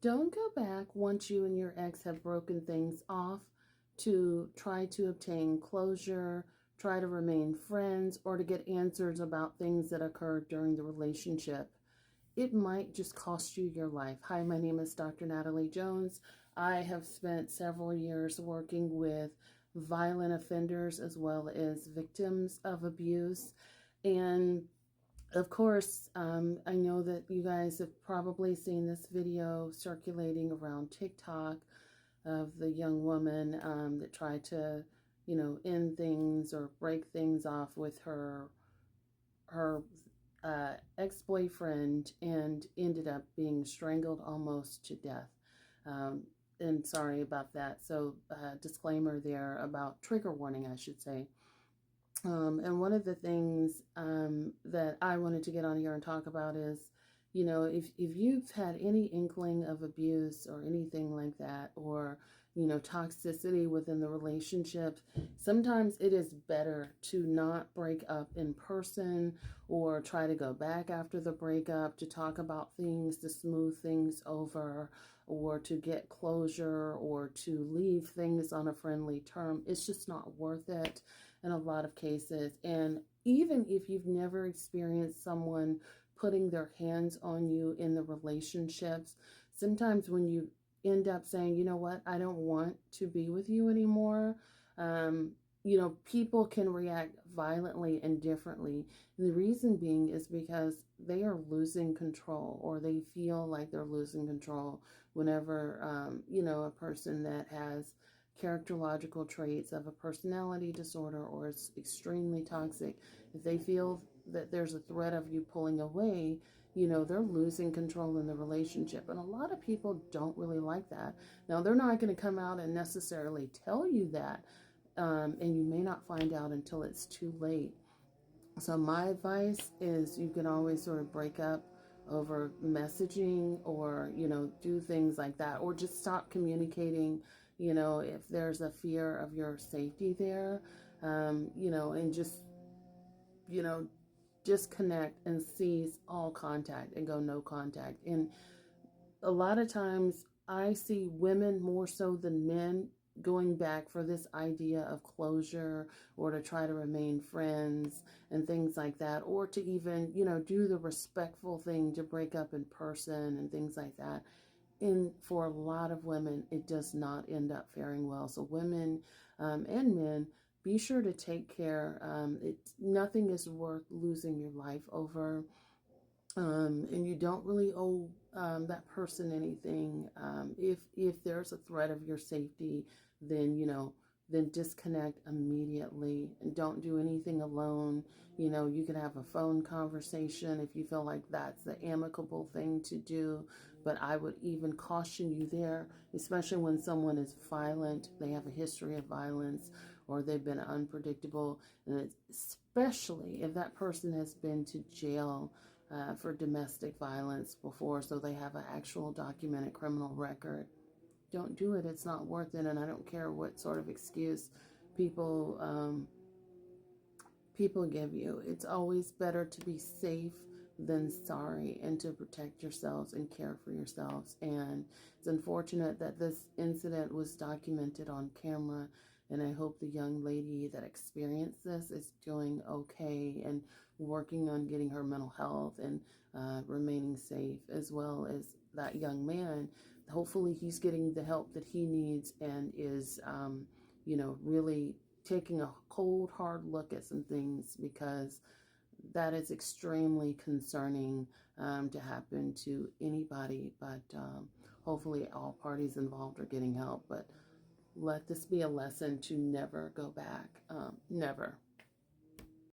Don't go back once you and your ex have broken things off to try to obtain closure, try to remain friends, or to get answers about things that occurred during the relationship. It might just cost you your life. Hi, my name is Dr. Natalie Jones. I have spent several years working with violent offenders as well as victims of abuse. And of course, I know that you guys have probably seen this video circulating around TikTok of the young woman that tried to, end things or break things off with her ex-boyfriend and ended up being strangled almost to death. Um, and sorry about that. So, disclaimer there about trigger warning, I should say. And one of the things that I wanted to get on here and talk about is, if you've had any inkling of abuse or anything like that, or, toxicity within the relationship, sometimes it is better to not break up in person or try to go back after the breakup to talk about things, to smooth things over, or to get closure or to leave things on a friendly term. It's just not worth it in a lot of cases. And even if you've never experienced someone putting their hands on you in the relationships, sometimes when you end up saying, you know what, I don't want to be with you anymore, people can react violently and differently. And the reason being is because they are losing control, or they feel like they're losing control whenever, a person that has characterological traits of a personality disorder or is extremely toxic, if they feel that there's a threat of you pulling away, they're losing control in the relationship. And a lot of people don't really like that. Now, they're not going to come out and necessarily tell you that, and you may not find out until it's too late. So my advice is you can always sort of break up over messaging, or, do things like that, or just stop communicating, if there's a fear of your safety there, and just, you know, disconnect and cease all contact and go no contact. And a lot of times I see women more so than men going back for this idea of closure, or to try to remain friends and things like that, or to even, do the respectful thing to break up in person and things like that. And for a lot of women, it does not end up faring well. So women and men, be sure to take care. Nothing is worth losing your life over. And you don't really owe that person anything. If there's a threat of your safety, then then disconnect immediately and don't do anything alone. You can have a phone conversation if you feel like that's the amicable thing to do. But I would even caution you there, especially when someone is violent, they have a history of violence, or they've been unpredictable, and especially if that person has been to jail for domestic violence before, so they have an actual documented criminal record. Don't do it. It's not worth it. And I don't care what sort of excuse people people give you. It's always better to be safe than sorry, and to protect yourselves and care for yourselves. And it's unfortunate that this incident was documented on camera, and I hope the young lady that experienced this is doing okay and working on getting her mental health and remaining safe, as well as that young man. Hopefully he's getting the help that he needs and is, really taking a cold, hard look at some things, because that is extremely concerning to happen to anybody. But hopefully all parties involved are getting help. But let this be a lesson to never go back. Never.